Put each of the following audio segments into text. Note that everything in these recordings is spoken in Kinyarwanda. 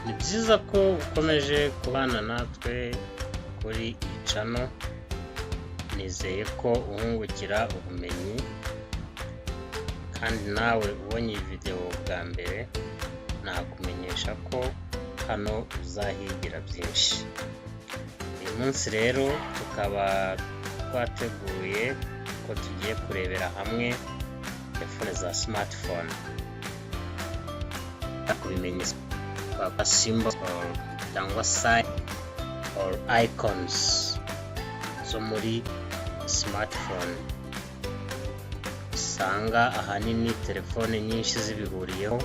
Ni byiza ko ukomeje kubana natwe kuri iyi channel. Nizeye ko uhungukira ubumenyi, kandi nawe ubonye iyi video bwa mbere nakumenyesha ko hano uzahigira byinshi. Uyu munsi rero tukaba twateguye ko tugiye kurebera hamwe telefone za smartphone, kubimenyesha symbols cyangwa sign or icons zo muri smartphone. Usanga ahanini telefone nyinshi zibihuriyeho,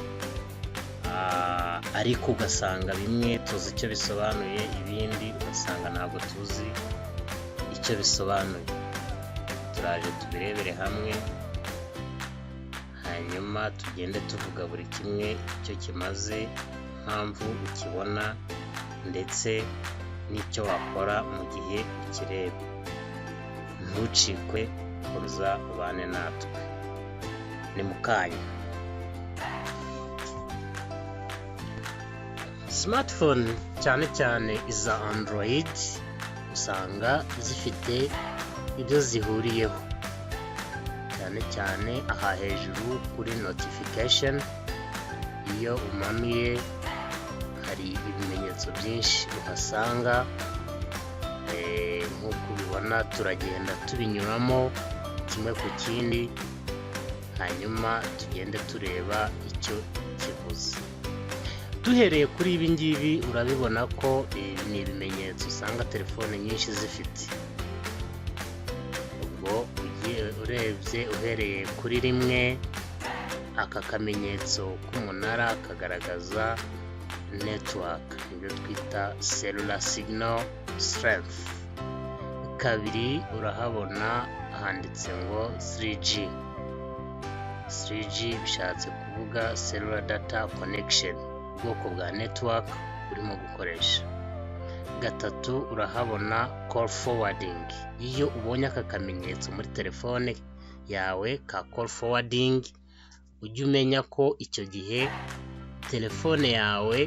ariko ugasanga bimwe tuzi icyo bisobanuye, ibindi ugasanga ntabwo tuzi icyo bisobanuye. Turaje tubirebere hamwe, hanyuma tugende tuvuga buri kimwe icyo kimaze, impamvu ukibona, ndetse n'icyo wakora mu gihe ukireba. Ntucikwe, kuza ubane natwe. Ni mu kanya. Smartphone cyane cyane iza Android usanga zifite ibyo zihuriyeho, cyane cyane aha hejuru kuri notification. Iyo umanuye hari ibimenyetso byinshi uhasanga, nk'uko ubibona turagenda tubinyuramo kimwe ku kindi, hanyuma tugende tureba icyo kivuze. Duhereye kuri ibi ngibi urabibona ko ni ibimenyetso usanga telefone nyinshi zifite. Ubwo urebye uhereye kuri rimwe, aka kamenyetso k'umunara kagaragaza network, ibyo twita cellular signal strength. Kabiri urahabona handitse ngo 3G. 3G bishatse kuvuga cellular data connection, ubwoko bwa network urimo gukoresha. Gatatu urahabona call forwarding. Iyo ubonye aka kamenyetso muri telefone yawe ka call forwarding, ujye umenya ko icyo gihe telefone yawe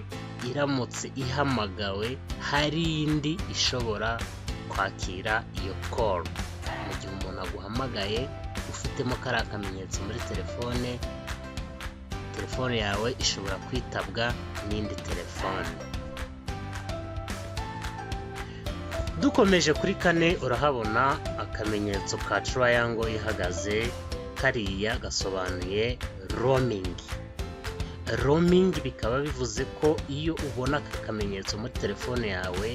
iramutse ihamagawe hari indi ishobora kwakira iyo call. Mu gihe umuntu aguhamagaye ufitemo kariya kamenyetso muri telefone, telefone yawe ishobora kwitabwa n'indi telefone. Dukomeje kuri kane urahabona akamenyetso ka triangle ihagaze, kariya gasobanuye roaming. Roaming bikaba bivuze ko iyo ubona aka kamenyetso muri telefone yawe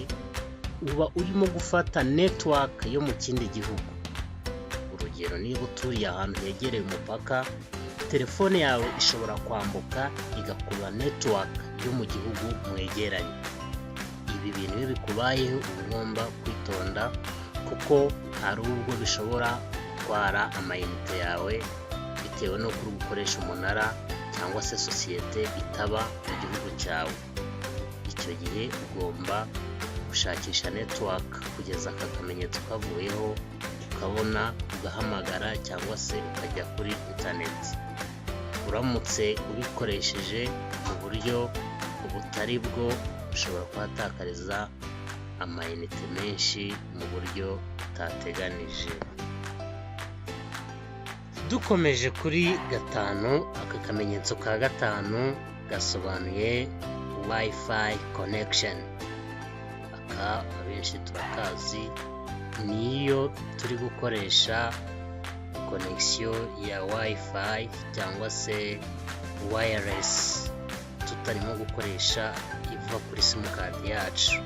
uba urimo gufata network yo mu kindi gihugu. Urugero, niba uturiye ahantu hegereye umupaka, telefone yawe ishobora kwambuka igakurura network yo mu gihugu mwegeranye. Ibi bintu iyo bikubayeho uba ugomba kwitonda, kuko hari ubwo bishobora gutwara amayinite yawe bitewe n'uko uri gukoresha umunara cyangwa se sosiyete itaba mu gihugu cyawe. Icyo gihe ugomba gushakisha network kugeza aka kamenyetso kavuyeho, ukabona ugahamagara cyangwa se ukajya kuri internet. Uramutse ubikoresheje mu buryo butari bwo, ushobora kuhatakariza amayinite menshi mu buryo utateganije. Dukomeje kuri gatanu, aka kamenyetso ka gatanu gasobanuye Wi-Fi connection. Aka abenshi turakazi, niyo turi gukoresha connection ya Wi-Fi cyangwa se wireless, tutarimo gukoresha iva kuri simukadi yacu.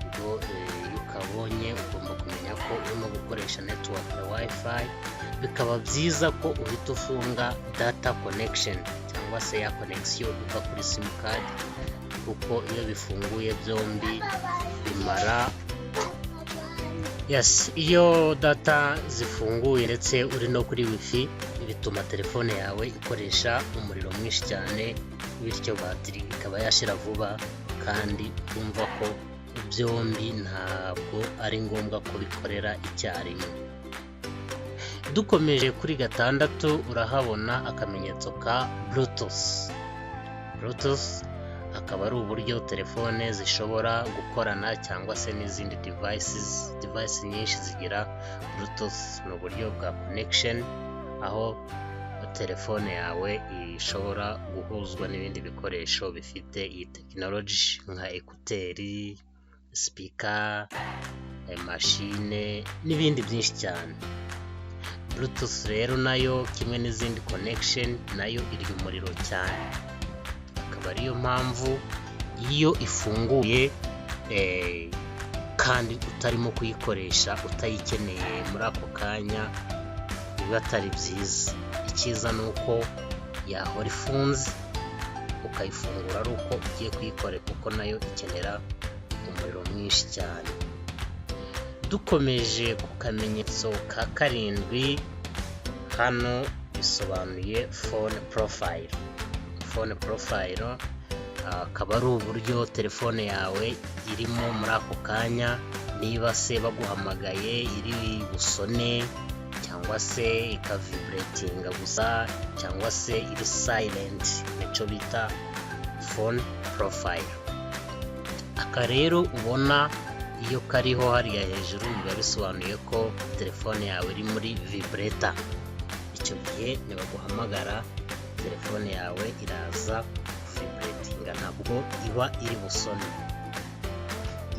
Ubwo iyo ukabonye ugomba kumenya ko urimo gukoresha network ya Wi-Fi, bikaba byiza ko uhita ufunga data connection cyangwa se ya connection iva kuri simukadi, kuko iyo bifunguye byombi bimara iyo data zifunguye ndetse uri no kuri wifi, bituma telefone yawe ikoresha umuriro mwinshi cyane, bityo batiri ikaba yashira vuba, kandi urumva ko byombi ntabwo ari ngombwa ko bikorera icyarimwe. Dukomeje kuri gatandatu urahabona akamenyetso ka Bluetooth. akaba ari uburyo telefone zishobora gukorana cyangwa se n'izindi device nyinshi zigira Bluetooth. Ni uburyo bwa connection aho telefone yawe ishobora guhuzwa n'ibindi bikoresho bifite iyi technology nka ekuteri, speaker, machine n'ibindi byinshi cyane. Bluetooth rero nayo kimwe n'izindi connection nayo iri umuriro cyane, akaba ariyo mpamvu iyo ifunguye kandi utarimo kuyikoresha utayikeneye muri ako kanya biba atari byiza. Icyiza ni uko yahora ifunze ukayifungura ari uko ugiye kuyikorera kuko nayo ikenera umuriro mwinshi cyane. Dukomeje ku kamenyetso ka 7, hano bisobanuye phone profile. Phone profile akaba ari uburyo telefone yawe irimo muri ako kanya, niba se baguhamagaye iri busone cyangwa se ikavibratinga gusa cyangwa se iri silent, nicyo bita phone profile. Aka rero ubona iyo kariho hariya hejuru biba bisobanuye ko telefone yawe iri muri vibrator. Icyo gihe nibaguhamagara telefone yawe iraza vibratinga, ntabwo iba iri busone.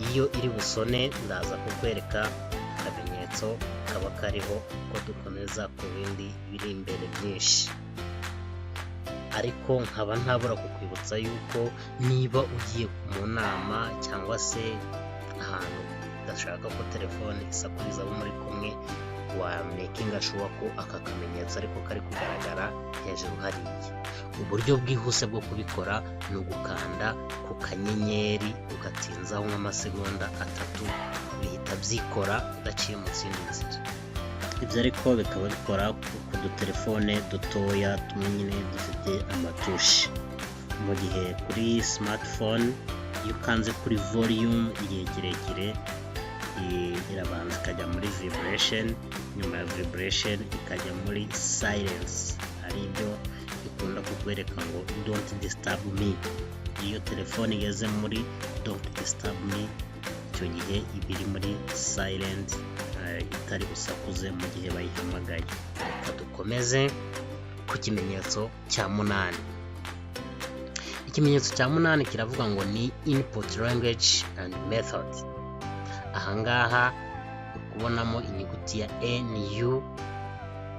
Iyo iri busone ndaza kukwereka akamenyetso kaba kariho ko dukomeza ku bindi biri imbere byinshi. Ariko nkaba ntabura kukwibutsa yuko niba ugiye mu nama cyangwa se ahantu udashaka ko telefone isakuriza abo muri kumwe, wa makinga sure ko aka kamenyetso ariko kari kugaragara hejuru hariya. Uburyo bwihuse bwo kubikora ni ugukanda ku kanyenyeri ugatinzaho nk'amasegonda 3, bihita byikora udaciye mu zindi nzira. Ibyo ariko bikaba bikora ku dutelefone dutoya tumwe nyine dufite amatushi, mu gihe kuri smartphone iyo ukanze kuri volume igihe kirekire irabanza ikajya muri vibration, nyuma ya vibration ikajya muri silence, ari byo ikunda kukwereka ngo don't disturb me. Iyo telefone igeze muri don't disturb me, icyo gihe ibiri muri silent, itari busakuze mu gihe bayihamagaye. Reka dukomeze ku kimenyetso cya 8. Ikimenyetso cya 8 kiravuga ngo ni input language and method. Ahangaha ukubonamo inyuguti ya NU,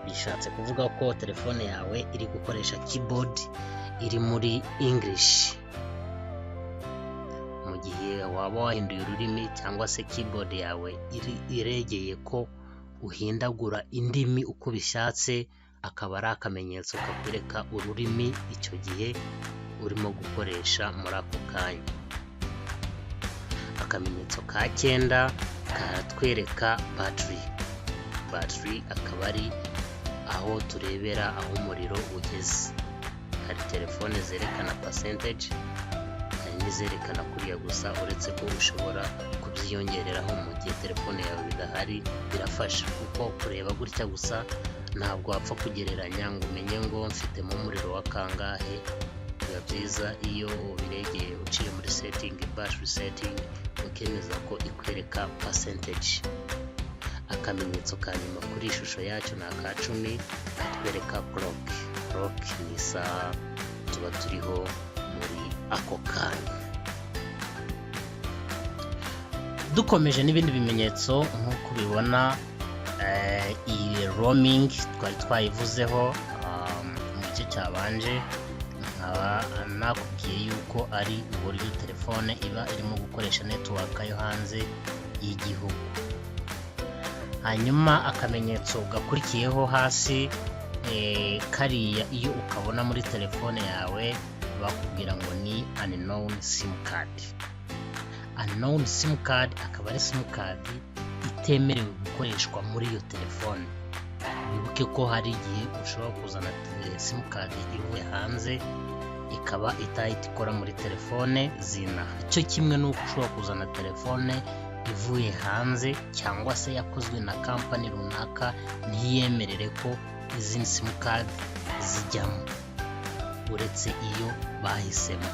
bishatse kuvuga ko telefone yawe iri gukoresha keyboard iri muri English. Mu gihe waba wahinduye ururimi cyangwa se keyboard yawe iregeye ko uhindagura indimi uko bishatse, akaba ari akamenyetso kakwereka ururimi icyo gihe urimo gukoresha muri ako kanya. Akamenyetso ka 9 karatwereka battery akaba ari aho turebera aho umuriro ugeze. Hari telefone zerekana percentage, hari n'izerekana kuriya gusa, uretse ko ushobora kubyiyongereraho mu gihe telefone yawe bidahari. Birafasha kuko kureba gutya gusa ntabwo wapfa kugereranya ngo umenye ngo mfitemo umuriro wa kangahe. Biba byiza iyo ubiregeye uciye muri setting, battery setting, ukemeza ko ikwereka percentage. Akamenyetso ka nyuma kuri ishusho yacu ni aka 10 katwereka clock ni isaha tuba turiho muri ako kanya. Dukomeje n'ibindi bimenyetso nk'uko ubibona, iyi roaming twari twayivuzeho mu gice cyabanje. Nakubwiye yuko ari uburyo telefone iba irimo gukoresha network yo hanze y'igihugu. Hanyuma akamenyetso gakurikiyeho hasi kariya, iyo ukabona muri telefone yawe bakubwira ngo ni unknown sim card. Unknown sim card akaba ari sim card itemerewe gukoreshwa muri iyo telefone. Wibuke ko hari igihe ushobora kuzana sim card ivuye hanze ikaba itahita ikora muri telefone zina. Icyo kimwe n'uko ushobora kuzana telefone ivuye hanze cyangwa se yakozwe na company runaka ntiyemerere ko izindi sim card zijyamo uretse iyo bahisemo.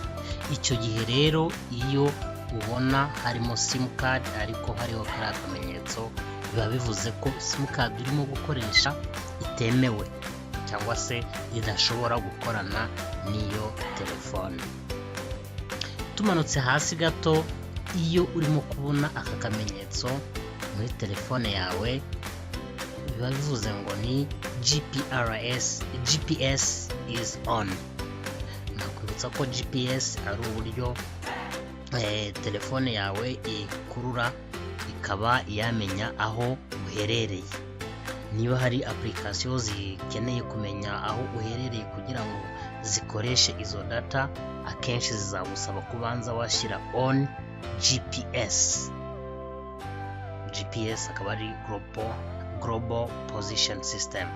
Icyo gihe rero iyo ubona harimo simukadi ariko hariho kariya kamenyetso, biba bivuze ko simukadi urimo gukoresha itemewe cyangwa se idashobora gukorana n'iyo telefone. Tumanutse hasi gato, iyo urimo kubona aka kamenyetso muri telefone yawe, biba bivuze ngo ni GPS is on. Nakwibutsa ko GPS ari uburyo telefone yawe ikurura ikaba yamenya aho uherereye. Niba hari application zikeneye kumenya aho uherereye kugira ngo zikoreshe izo data, akenshi zizagusaba kubanza washyira on GPS. GPS akaba ari global position system.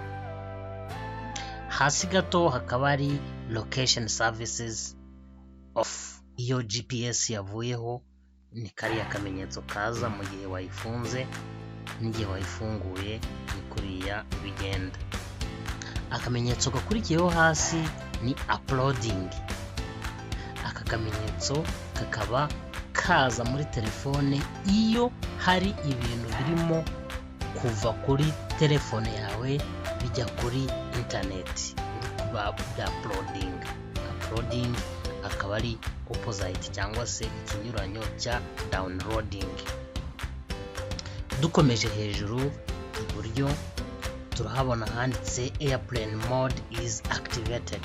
Hasi gato hakaba ari location services off. Iyo GPS yavuyeho ni kariya kamenyetso kaza mu gihe wayifunze n'igihe wayifunguye, ni kuriya bigenda. Akamenyetso gakurikiyeho hasi ni uploading. Aka kamenyetso kakaba kaza muri telefone iyo hari ibintu birimo kuva kuri telefone yawe bijya kuri internet, bya uploading akaba ari opposite cyangwa se ikinyuranyo cya downloading. Dukomeje hejuru iburyo turahabona handitse airplane mode is activated.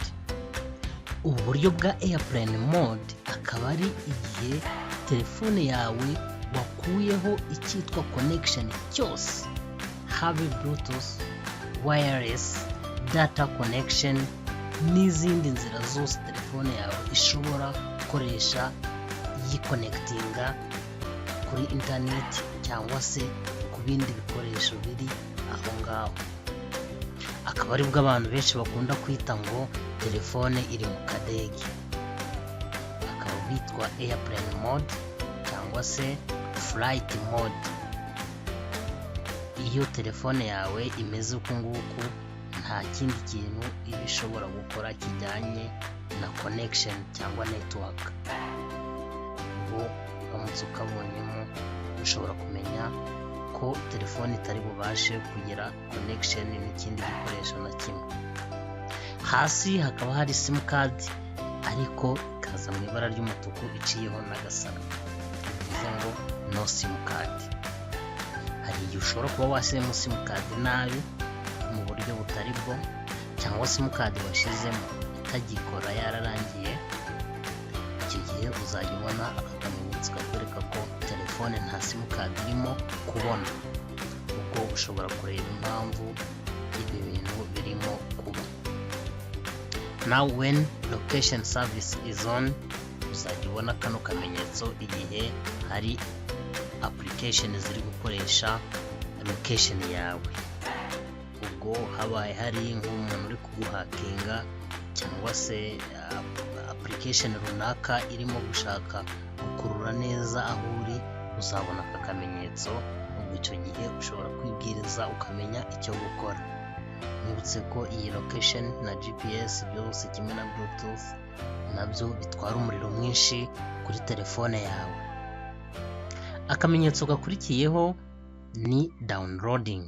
Ubu buryo bwa airplane mode akaba ari igihe telefone yawe wakuyeho icyitwa connection cyose, habe bluetooth, wireless, data connection n'izindi nzira zose telefone yawe ishobora gukoresha yiconnectinga kuri internet cyangwa se ku bindi bikoresho biri aho ngaho. Akaba ari bwo abantu benshi bakunda kwita ngo telefone iri mu kadege, akaba bitwa airplane mode cyangwa se flight mode. Iyo telefone yawe imeze uku nguku, nta kindi kintu iba ishobora gukora kijyanye na connection cyangwa network. Ubwo uramutse ukabonyemo ushobora kumenya ko telefone itari bubashe kugira connection n'ikindi gikoresho na kimwe. Hasi hakaba hari simukadi ariko ikaza mu ibara ry'umutuku iciyeho n'agasaro, bivuze ngo no simukadi. Hari igihe ushobora kuba washyizemo simukadi nabi mu buryo butari bwo, cyangwa simukadi washyizemo itagikora yararangiye. Icyo gihe uzajya ubona aka kamenyetso kakwereka ko telefone nta simukadi irimo kubona, kuko ushobora kureba impamvu ibi bintu birimo kuba. Now when location service is on, uzajya ubona kano kamenyetso igihe hari application ziri gukoresha location yawe. Ubwo habaye hari nk'umuntu uri kuguhakinga cyangwa se application runaka irimo gushaka gukurura neza aho uri, uzabona aka kamenyetso. Ubwo icyo gihe ushobora kwibwiriza ukamenya icyo gukora. Nibutse ko iyi location na GPS byose kimwe na bluetooth nabyo bitwara umuriro mwinshi kuri telefone yawe. Akamenyetso gakurikiyeho ni downloading.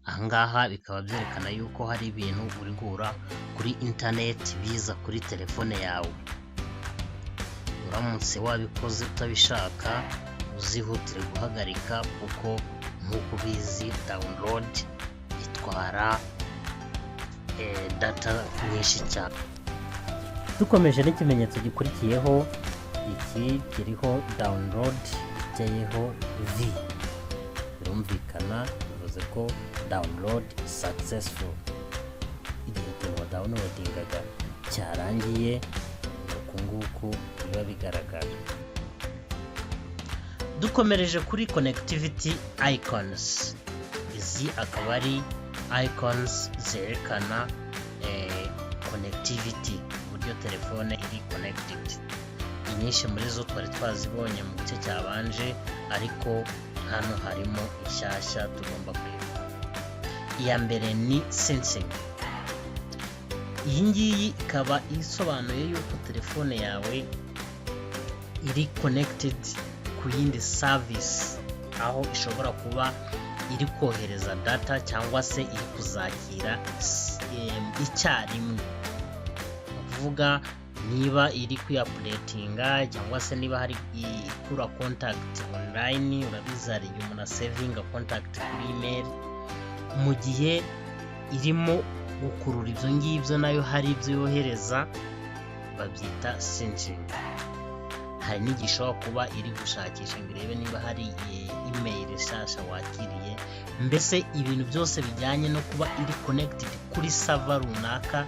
Ahangaha bikaba byerekana yuko hari ibintu uri guhura kuri internet biza kuri telefone yawe. Uramutse wabikoze utabishaka, uzihutire guhagarika kuko nk'uko ubizi download itwara data nyinshi cyane. Dukomeje n'ikimenyetso gikurikiyeho, iki kiriho download iteyeho V. Birumvikana bivuze ko download successful. Igihe ikintu downloadingaga cyarangiye, uku nguku biba bigaragara. Dukomereje kuri connectivity icons. Izi akaba ari icons zerekana connectivity, uburyo telefone iri connected. Inyinshi muri zo twari twazibonye mu gice cyabanje, ariko hano harimo inshyashya tugomba kwiga. Iya mbere ni sensing. iyi ngiyi ikaba isobanuye yuko telefone yawe iri connected ku yindi service, aho ishobora kuba iri kohereza data cyangwa se iri kuzakira icyarimwe. Kuvuga niba iri kuyapdatinga cyangwa se niba hari ikura contact online, urabizi hari igihe umuntu savinga contact kuri email, mu gihe irimo gukurura ibyo ngibyo nayo hari ibyo yohereza, babyita syncing. Hari n'igihe ishobora kuba iri gushakisha ngo irebe niba hari email nshyashya wakiriye. Mbese ibintu byose bijyanye no kuba iri connected kuri server runaka,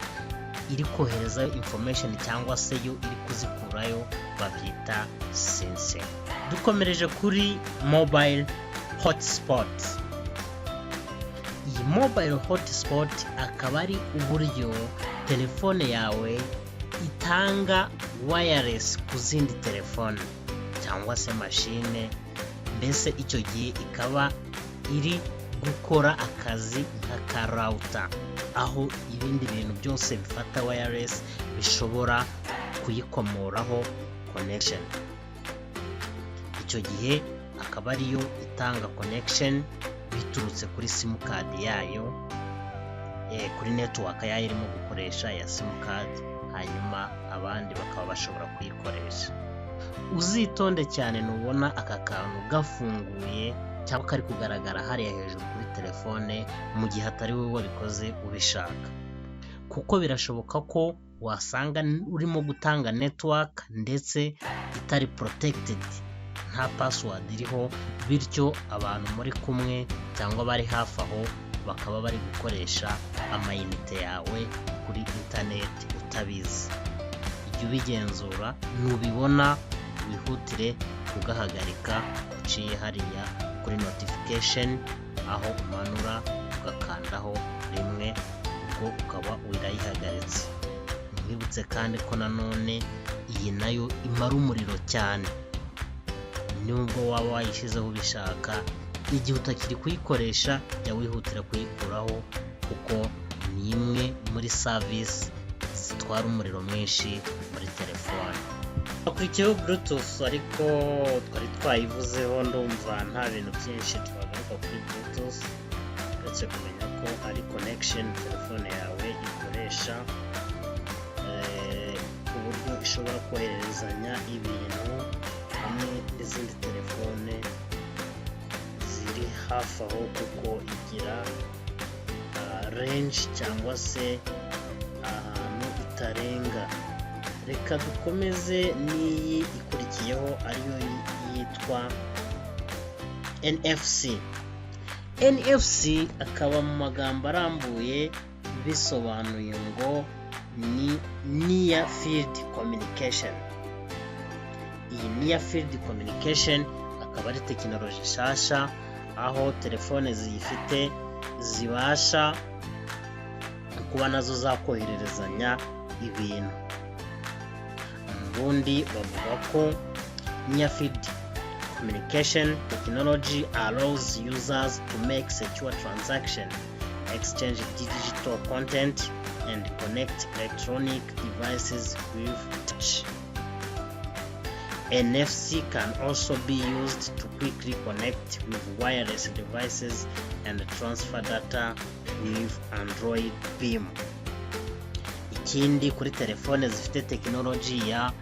iri kohereza information cyangwa se yo iri kuzikurayo, babyita syncing. Dukomereje kuri mobile hotspot. Iyi mobile hotspot akaba ari uburyo telefone yawe itanga wireless ku zindi telefone cyangwa se machine. Mbese icyo gihe ikaba iri gukora akazi nka router, aho ibindi bintu byose bifata wireless bishobora kuyikomoraho connection. Icyo gihe akaba ariyo itanga connection biturutse kuri sim card yayo, kuri network yayo irimo gukoresha ya sim card, hanyuma abandi bakaba bashobora kuyikoresha. Uzitonde cyane nubona aka kantu gafunguye cyangwa kari kugaragara hariya hejuru kuri telefone mu gihe atari wowe wabikoze ubishaka, kuko birashoboka ko wasanga urimo gutanga network ndetse itari protected, nta password iriho, bityo abantu muri kumwe cyangwa bari hafi aho bakaba bari gukoresha amayinite yawe kuri internet utabizi. Ujye ubigenzura, nubibona wihutire kugahagarika uciye hariya kuri notification, aho umanura ugakandaho rimwe, ubwo ukaba wirayihagaritse. Mwibutse kandi ko nanone iyi nayo imara umuriro cyane, nubwo waba wayishyizeho ubishaka, igihe utakiri kuyikoresha jya wihutira kuyikuraho, kuko ni imwe muri service zitwara umuriro mwinshi muri telefone. Akurikiyeho Bluetooth, ariko twari twayivuzeho, ndumva nta bintu byinshi twagaruka kuri Bluetooth, uretse kumenya ko ari connection telefone yawe ikoresha, ku buryo ishobora kohererezanya ibintu hamwe n'izindi telefone ziri hafi aho, kuko igira range cyangwa se ahantu itarenga. Reka dukomeze n'iyi ikurikiyeho ariyo yitwa NFC. NFC akaba mu magambo arambuye bisobanuye ngo ni near field communication. Iyi near field communication akaba ari tekinoloji nshyashya, aho telefone ziyifite zibasha kuba nazo zakohererezanya ibintu. Ubundi bavuga ko near field communication technology allows users to make secure transaction, exchange digital content, and connect electronic devices with touch. NFC can also be used to quickly connect with wireless devices and transfer data with Android Beam. Ikindi kuri telefone zifite technology ya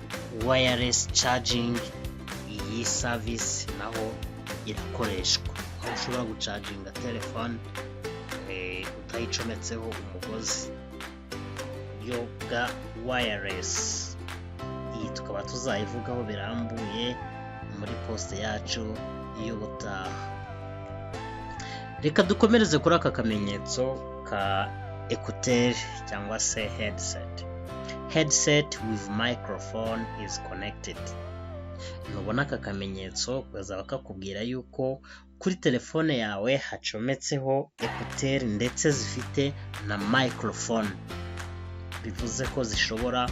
wireless charging, iyi service naho irakoreshwa, aho ushobora gucharginga telefone utayicometseho umugozi, yo bwa wireless. Iyi tukaba tuzayivugaho birambuye muri poste yacu y'ubutaha. Reka dukomereze kuri aka kamenyetso ka écouteur cyangwa se headset. Headset with microphone is connected. Nubona aka kamenyetso bazaba kakubwira yuko kuri telefone yawe hacometseho écouteur ndetse zifite na microphone, bivuze ko zishobora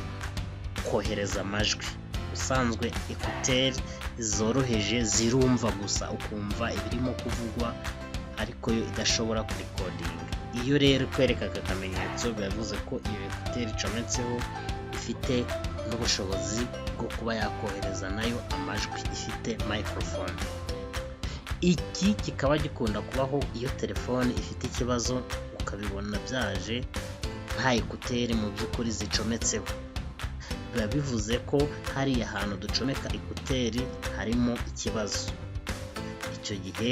kohereza amajwi. Usanzwe écouteur zoroheje zirumva gusa, ukumva ibirimo kuvugwa ariko yo idashobora kurecording. Iyo rero kwereka aka kamenyetso bivuze ko iyo ekuteri icometseho ifite n'ubushobozi bwo kuba yakohereza nayo amajwi, ifite microphone. Iki kikaba gikunda kubaho iyo telefone ifite ikibazo ukabibona byaje nta ekuteri mu by'ukuri zicometseho. Biba bivuze ko hariya hantu ducomeka ekuteri harimo ikibazo. Icyo gihe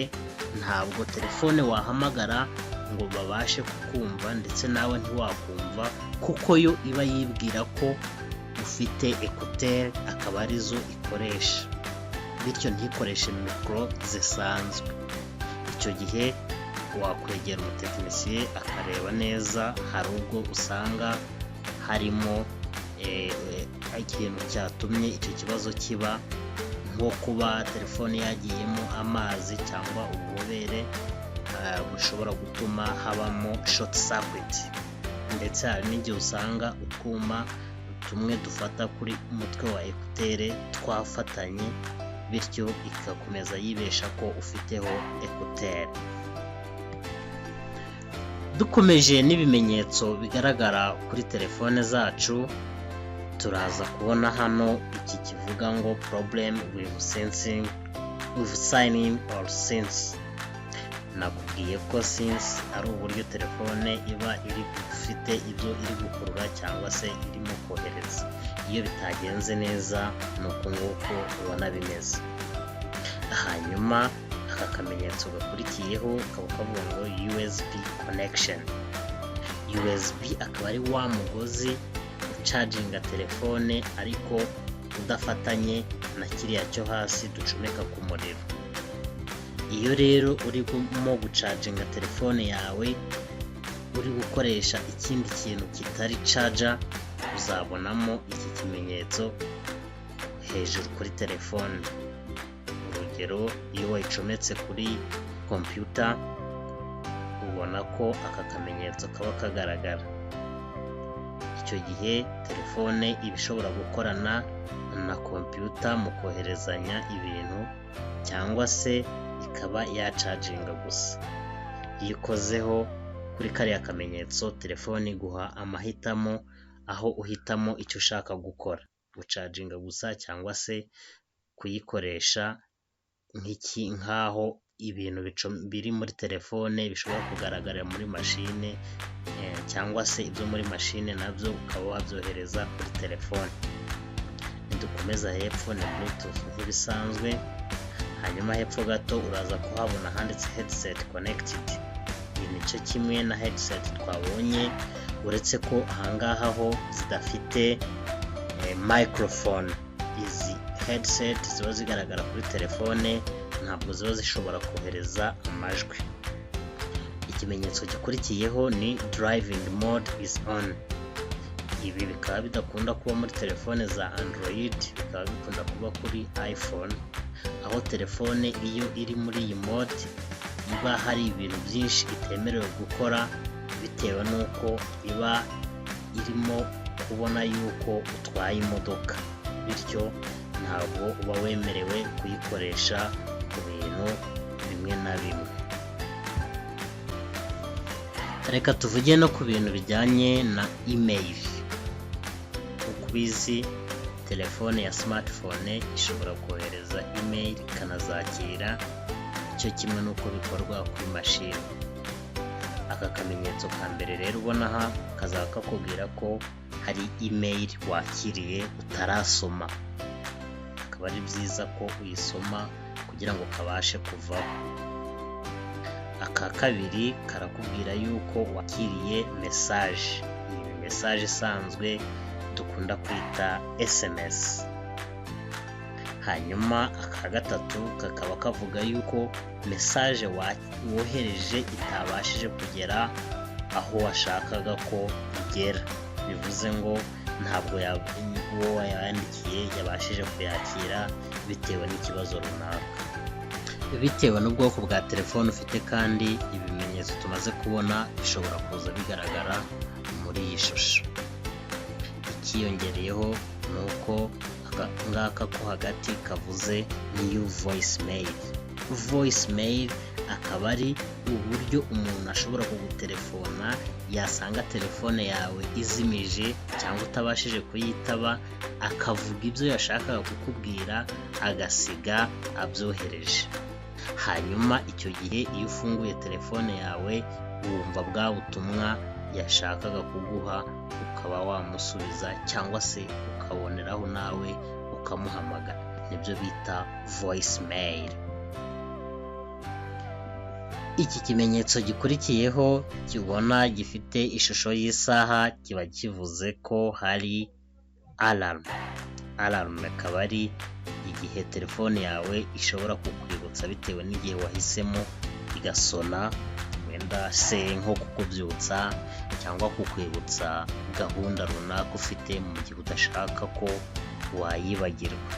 ntabwo telefone wahamagara ngo babashe kukumva ndetse nawe ntiwakumva, kuko yo iba yibwira ko ufite ekuteri akaba arizo ikoresha, bityo ntikoreshe mikoro zisanzwe. Icyo gihe wakwegera umutekinisiye akareba neza, hari ubwo usanga harimo ikintu cyatumye icyo kibazo kiba, nko kuba telefone yagiyemo amazi cyangwa ububobere bushobora gutuma habamo short circuit, ndetse hari n'igihe usanga utwuma tumwe dufata kuri umutwe wa ekutere twafatanye, bityo igakomeza yibesha ko ufiteho ekuteri. Dukomeje n'ibimenyetso bigaragara kuri telefone zacu, turaza kubona hano iki kivuga ngo problem with signing or since. Nakubwiye ko since ari uburyo telefone iba ifite ibyo iri gukurura cyangwa se irimo kohereza. Iyo bitagenze neza ni uko nguko ubona bimeze. Hanyuma aka kamenyetso gakurikiyeho kaba kavuga ngo USB connection. USB akaba ari wa mugozi ucaginga telefone ariko udafatanye na kiriya cyo hasi ducomeka ku muriro. Iyo rero urimo gucaginga telefone yawe uri gukoresha ikindi kintu kitari charger, uzabonamo iki kimenyetso hejuru kuri telefone. Urugero, iyo wayicometse kuri computer ubona ko aka kamenyetso kaba kagaragara. Icyo gihe telefone iba ishobora gukorana na computer mu koherezanya ibintu, cyangwa se ikaba yacaginga gusa. Iyo ukozeho kuri kariya kamenyetso, telefone iguha amahitamo, aho uhitamo icyo ushaka gukora, gucaginga gusa cyangwa se kuyikoresha nk'aho ibintu biri muri telefone bishobora kugaragarira muri mashine, cyangwa se ibyo muri mashine nabyo ukaba wabyohereza kuri telefone. Nidukomeza hepfo ni bluetooth nk'ibisanzwe, hanyuma hepfo gato uraza kuhabona handitse headset connected. Iyi nicyo kimwe na headset twabonye, uretse ko ahangaha ho zidafite microphone. Izi headset ziba zigaragara kuri telefone, ntabwo ziba zishobora kohereza amajwi. Ikimenyetso gikurikiyeho ni driving mode is on. Ibi bikaba bidakunda kuba muri telefone za Android, bikaba bikunda kuba kuri iPhone, aho telefone iyo iri muri iyi mode iba hari ibintu byinshi itemerewe gukora, bitewe n'uko iba irimo kubona yuko utwaye imodoka, bityo ntabwo uba wemerewe kuyikoresha ku bintu bimwe na bimwe. Reka tuvuge no ku bintu bijyanye na email. Uko ubizi, telefone ya smartphone ishobora kohereza email ikanazakira, icyo kimwe n'uko bikorwa kuri mashini. Aka kamenyetso ka mbere rero ubona aha kazaba kakubwira ko hari email wakiriye utarasoma. Akaba ari byiza ko uyisoma kugira ngo kabashe kuvaho. Aka kabiri karakubwira yuko wakiriye message. Iyi message isanzwe dukunda kwita SMS. Hanyuma aka gatatu kakaba kavuga yuko message wohereje itabashije kugera aho washakaga ko igera. Bivuze ngo ntabwo uwo wayandikiye yabashije kuyakira bitewe n'ikibazo runaka. Bitewe n'ubwoko bwa telefone ufite kandi ibimenyetso tumaze kubona bishobora kuza bigaragara muri iyi shusho. Ikiyongereyeho ni uko aka ngaka ko hagati kavuze new voicemail. voicemail akaba ari uburyo umuntu ashobora kugutelefona yasanga telefone yawe izimije cyangwa utabashije kuyitaba, akavuga ibyo yashakaga kukubwira agasiga abyohereje. Hanyuma icyo gihe iyo ufunguye telefone yawe wumva bwa butumwa yashakaga kuguha, ukaba wamusubiza cyangwa se ukaboneraho nawe ukamuhamagara. Nibyo bita voicemail. Iki kimenyetso gikurikiyeho kibona gifite ishusho y'isaha kiba kivuze ko hari alarm. Alarm akaba ari igihe telefone yawe ishobora kukwibutsa bitewe n'igihe wahisemo igasona, wenda se nko kukubyutsa cyangwa kukwibutsa gahunda runaka ufite mu gihe udashaka ko wayibagirwa.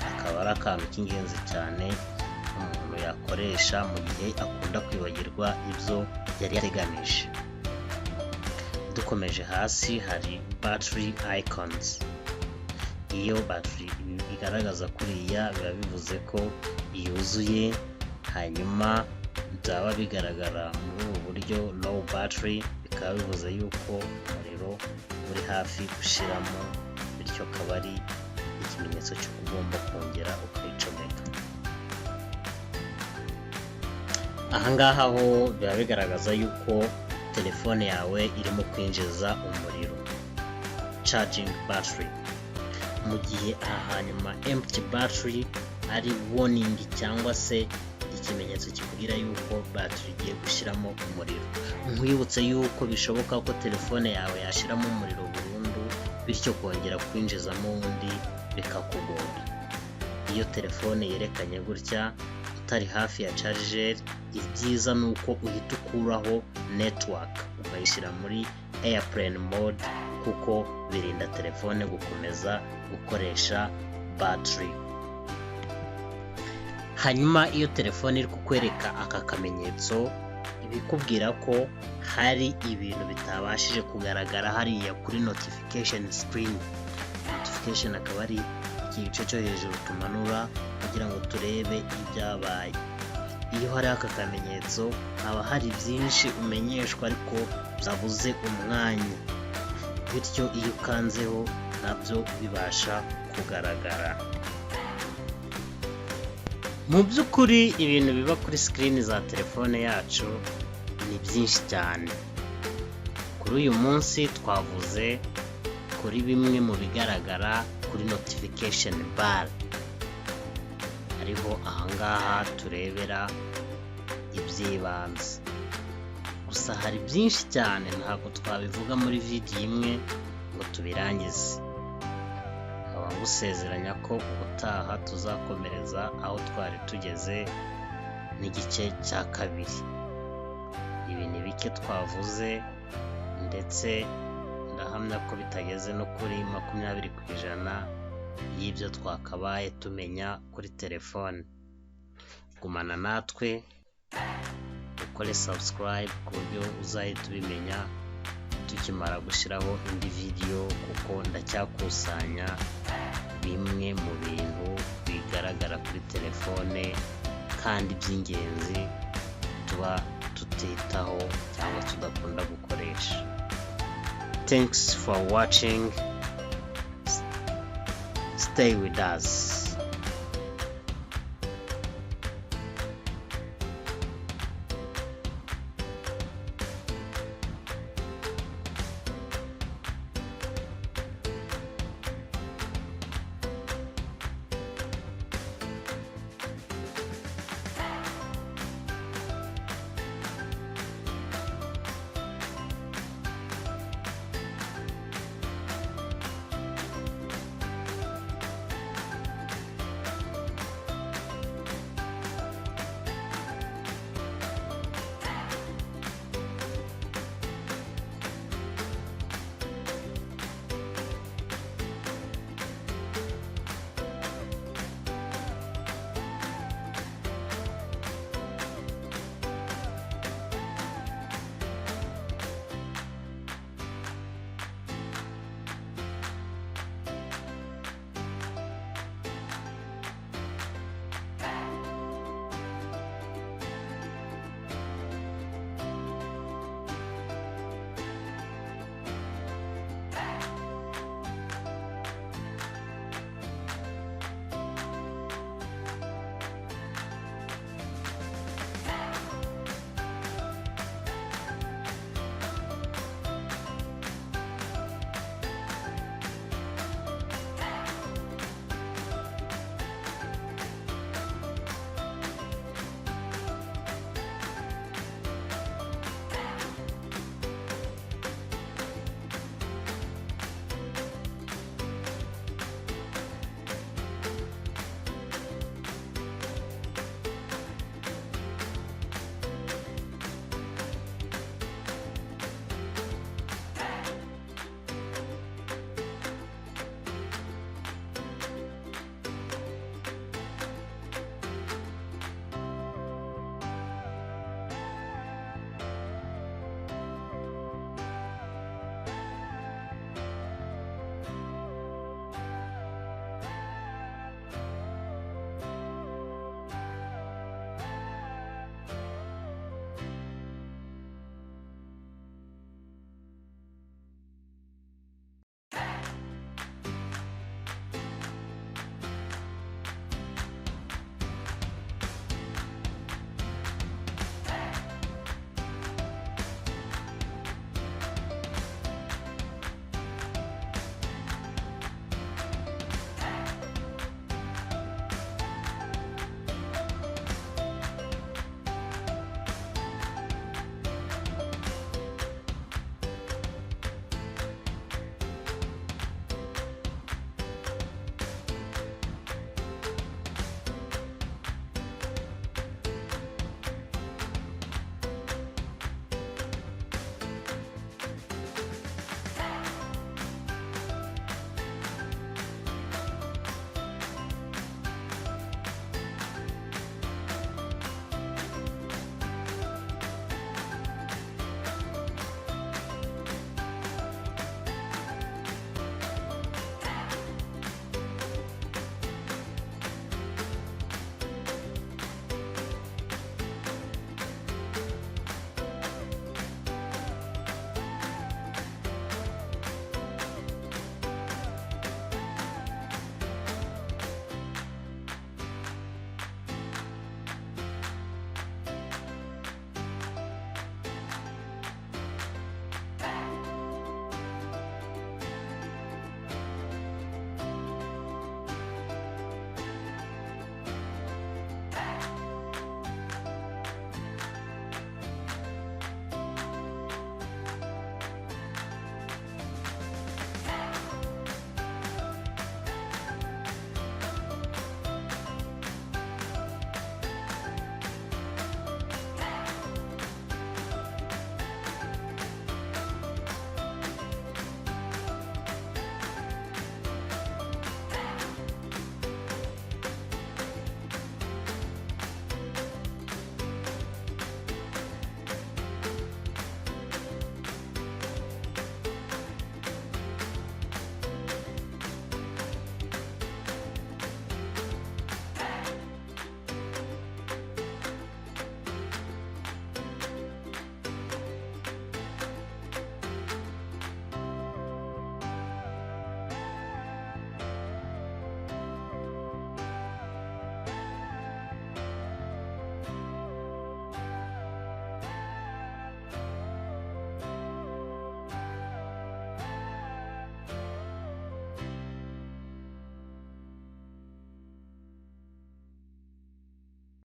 Akaba ari akantu k'ingenzi cyane umuntu yakoresha mu gihe akunda kwibagirwa ibyo yari yateganije. Dukomeje hasi hari battery icons. Iyo battery igaragaza kuriya biba bivuze ko yuzuye, hanyuma byaba bigaragara muri ubu buryo low battery bikaba bivuze yuko umuriro uri hafi gushiramo, bityo akaba ari ikimenyetso cyo ugomba kongera ukayicomeka. Ahangaha ho biba bigaragaza yuko telefone yawe irimo kwinjiza umuriro, charging battery. Mu gihe hanyuma empty battery ari warning cyangwa se ikimenyetso kikubwira yuko battery igiye gushyiramo umuriro. Nkwibutse yuko bishoboka ko telefone yawe yashiramo umuriro burundu, bityo kongera kwinjizamo undi bikakugora. Iyo telefone yerekanye gutya utari hafi ya charger, ibyiza nuko uhita ukuraho network ukayishyira muri airplane mode, kuko birinda telefone gukomeza gukoresha battery. Hanyuma iyo telefone iri kukwereka aka kamenyetso ibikubwira ko hari ibintu bitabashije kugaragara hariya kuri notification screen. Notification akaba ari igice cyo hejuru tumanura kugira ngo turebe ibyabaye. Iyo hari aka kamenyetso haba hari byinshi umenyeshwa ariko byabuze umwanya, bityo iyo ukanzeho nabyo bibasha kugaragara. Mu by'ukuri ibintu biba kuri screen za telefone yacu ni byinshi cyane. Kuri uyu munsi twavuze kuri bimwe mu bigaragara kuri notification bar, ariho ahangaha turebera iby'ibanze. Gusa hari byinshi cyane ntabwo twabivuga muri video imwe ngo tubirangize. Nkaba ngusezeranya ko ubutaha tuzakomereza aho twari tugeze n'igice cya kabiri. Ibi ni bike twavuze, ndetse ndahamya ko bitageze no kuri 20% y'ibyo twakabaye tumenya kuri telefone. Gumana natwe ukore subscribe ku buryo uzahita ubimenya tukimara gushyiraho indi video, kuko ndacyakusanya bimwe mu bintu bigaragara kuri telefone kandi by'ingenzi tuba tutitaho cyangwa tudakunda gukoresha. Thanks for watching. Stay with us.